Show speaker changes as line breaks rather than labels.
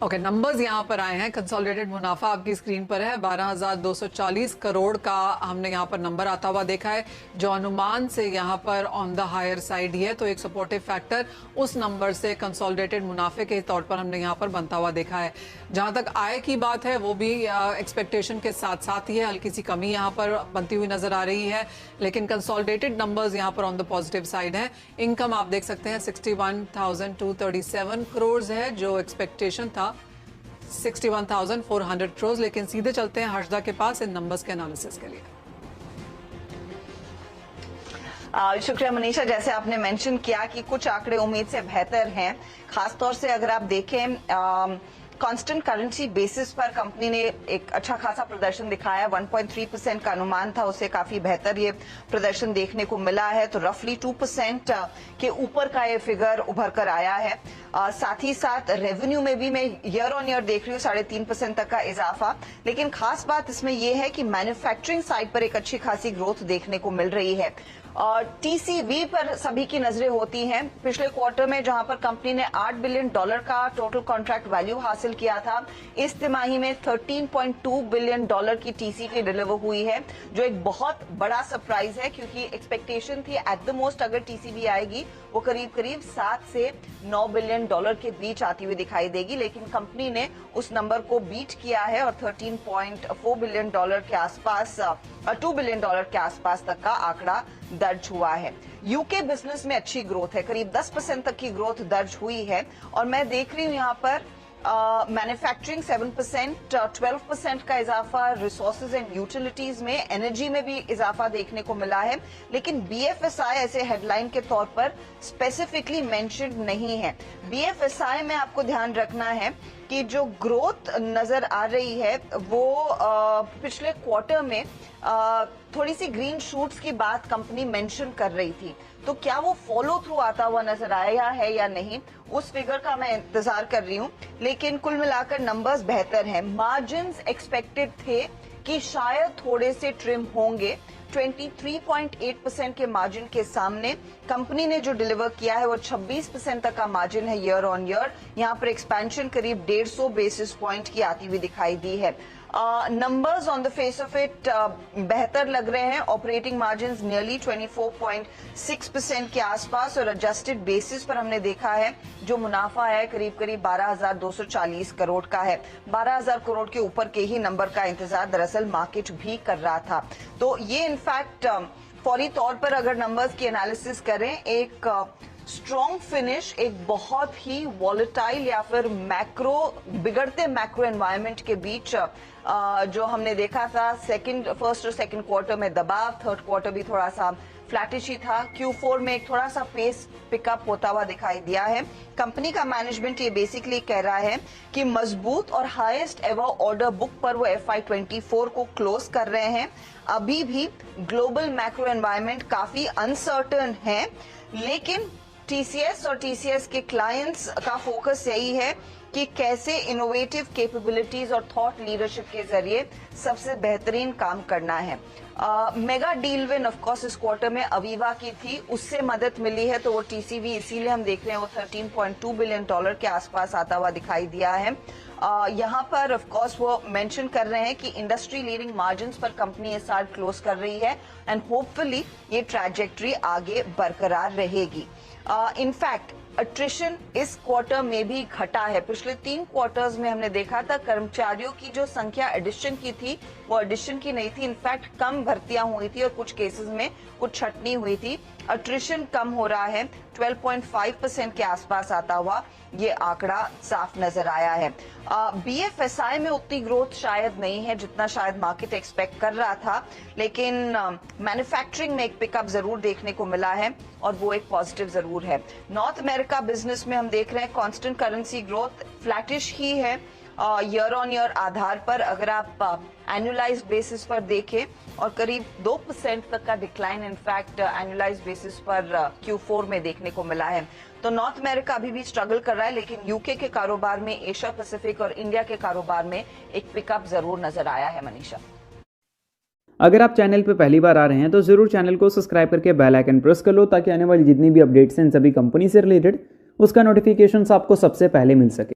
Okay, numbers यहाँ पर आए हैं। कंसोलिडेटेड मुनाफा आपकी स्क्रीन पर है, 12,240 करोड़ का हमने यहाँ पर नंबर आता हुआ देखा है, जो अनुमान से यहाँ पर ऑन द हायर साइड ही है। तो एक सपोर्टिव फैक्टर उस नंबर से कंसोलिडेटेड मुनाफे के तौर पर हमने यहाँ पर बनता हुआ देखा है। जहाँ तक आय की बात है, वो भी एक्सपेक्टेशन के साथ साथ ही है, हल्की सी कमी यहाँ पर बनती हुई नजर आ रही है, लेकिन कंसोलिडेटेड नंबर्स यहाँ पर ऑन द पॉजिटिव साइड है। इनकम आप देख सकते हैं 61,237 करोड़ है, जो एक्सपेक्टेशन था 61,400 करोड़। लेकिन सीधे चलते हैं हर्षदा के पास इन नंबर्स के एनालिसिस के लिए।
शुक्रिया मनीषा। जैसे आपने मेंशन किया कि कुछ आंकड़े उम्मीद से बेहतर हैं, खासतौर से अगर आप देखें कांस्टेंट करेंसी बेसिस पर कंपनी ने एक अच्छा खासा प्रदर्शन दिखाया। 1.3% का अनुमान था, उससे काफी बेहतर ये प्रदर्शन देखने को मिला है। तो रफली 2% के ऊपर का ये फिगर उभर कर आया है। साथ ही साथ रेवेन्यू में भी मैं ईयर ऑन ईयर देख रही हूँ 3.5% तक का इजाफा। लेकिन खास बात इसमें यह है कि मैन्युफैक्चरिंग साइड पर एक अच्छी खासी ग्रोथ देखने को मिल रही है। और टीसीवी पर सभी की नजरें होती हैं। पिछले क्वार्टर में जहां पर कंपनी ने $8 बिलियन का टोटल कॉन्ट्रैक्ट वैल्यू हासिल किया था, इस तिमाही में $13.2 बिलियन की टीसीवी डिलीवर हुई है, जो एक बहुत बड़ा सरप्राइज है, क्योंकि एक्सपेक्टेशन थी एट द मोस्ट अगर टीसीवी आएगी वो करीब करीब 7 से 9 बिलियन डॉलर के बीच आती हुई दिखाई देगी। लेकिन कंपनी ने उस नंबर को बीट किया है और $13.4 बिलियन के आसपास 2 बिलियन के आसपास तक का आंकड़ा दर्ज हुआ है। यूके बिजनेस में अच्छी ग्रोथ है, करीब 10% तक की ग्रोथ दर्ज हुई है। और मैं देख रही हूं यहाँ पर मैन्युफैक्चरिंग 7%, 12% का इजाफा रिसोर्सेज एंड यूटिलिटीज में, एनर्जी में भी इजाफा देखने को मिला है। लेकिन बीएफएसआई ऐसे हेडलाइन के तौर पर स्पेसिफिकली मेंशन्ड नहीं है। बीएफएसआई में आपको ध्यान रखना है कि जो ग्रोथ नजर आ रही है वो पिछले क्वार्टर में थोड़ी सी ग्रीन शूट्स की बात कंपनी मेंशन कर रही थी, तो क्या वो फॉलो थ्रू आता हुआ नजर आया है या नहीं, उस फिगर का मैं इंतजार कर रही हूं। लेकिन कुल मिलाकर नंबर्स बेहतर हैं। मार्जिन्स एक्सपेक्टेड थे कि शायद थोड़े से ट्रिम होंगे। 23.8% के मार्जिन के सामने कंपनी ने जो डिलीवर किया है वो 26% तक का मार्जिन है ईयर ऑन ईयर। यहाँ पर एक्सपेंशन करीब 150 बेसिस पॉइंट की आती हुई दिखाई दी है। Numbers on the face of it बेहतर लग रहे हैं। ऑपरेटिंग मार्जिन्स नियरली 24.6% के आसपास, और एडजस्टेड बेसिस पर हमने देखा है जो मुनाफा है करीब करीब 12,240 करोड़ का है। 12,000 करोड़ के ऊपर के ही नंबर का इंतजार दरअसल मार्केट भी कर रहा था। तो ये इनफैक्ट फौरी तौर पर अगर नंबर्स की एनालिसिस करें, एक स्ट्रॉन्ग फिनिश एक बहुत ही वॉलेटाइल या फिर बिगड़ते मैक्रो एनवायरनमेंट के बीच जो हमने देखा था फर्स्ट और सेकंड क्वार्टर में दबाव, थर्ड क्वार्टर भी थोड़ा सा फ्लैटिश ही था। Q4 में एक थोड़ा सा पेस पिकअप होता हुआ दिखाई दिया है। कंपनी का मैनेजमेंट ये बेसिकली कह रहा है कि मजबूत और हाईएस्ट एवर ऑर्डर बुक पर वो FY24 को क्लोज कर रहे हैं। अभी भी ग्लोबल मैक्रो एनवायरनमेंट काफी अनसर्टन है, लेकिन टीसीएस और टीसीएस के क्लाइंट्स का फोकस यही है कि कैसे इनोवेटिव कैपेबिलिटीज और थॉट लीडरशिप के जरिए सबसे बेहतरीन काम करना है। Mega deal win of course इस क्वार्टर में अवीवा की थी, उससे मदद मिली है, तो वो टीसीवी इसीलिए हम देख रहे हैं वो $13.2 बिलियन के आसपास आता हुआ दिखाई दिया है। यहाँ पर ऑफ कोर्स वो मेंशन कर रहे हैं कि इंडस्ट्री लीडिंग मार्जिन्स पर कंपनी ये साल क्लोज कर रही है, एंड होपफुली ये ट्रैजेक्टरी आगे बरकरार रहेगी। इनफैक्ट अट्रिशन इस क्वार्टर में भी घटा है। पिछले 3 क्वार्टर्स में हमने देखा था कर्मचारियों की जो संख्या एडिशन की थी वो एडिशन की नहीं थी, इनफैक्ट कम भर्तियां हुई थी और कुछ केसेस में कुछ छटनी हुई थी। अट्रिशन कम हो रहा है, 12.5% के आसपास आता हुआ ये आंकड़ा साफ नजर आया है। बीएफएसआई में उतनी ग्रोथ शायद नहीं है जितना शायद मार्केट एक्सपेक्ट कर रहा था, लेकिन मैन्युफैक्चरिंग में एक पिकअप जरूर देखने को मिला है और वो एक पॉजिटिव जरूर है। नॉर्थ अमेरिका बिजनेस में हम देख रहे हैं कांस्टेंट करेंसी ग्रोथ फ्लैटिश ही है ईयर ऑन ईयर आधार पर। अगर आप एनुअलाइज बेसिस पर देखें और करीब 2% तक का डिक्लाइन इनफैक्ट एनुअलाइज बेसिस पर Q4 में देखने को मिला है। तो नॉर्थ अमेरिका अभी भी स्ट्रगल कर रहा है, लेकिन यूके के कारोबार में, एशिया पैसिफिक और इंडिया के कारोबार में एक पिकअप जरूर नजर आया है। मनीषा,
अगर आप चैनल पर पहली बार आ रहे हैं तो जरूर चैनल को सब्सक्राइब करके बेल आइकन प्रेस कर लो, ताकि आने वाली जितनी भी अपडेट्स हैं सभी कंपनी से रिलेटेड उसका नोटिफिकेशन आपको सबसे पहले मिल सके।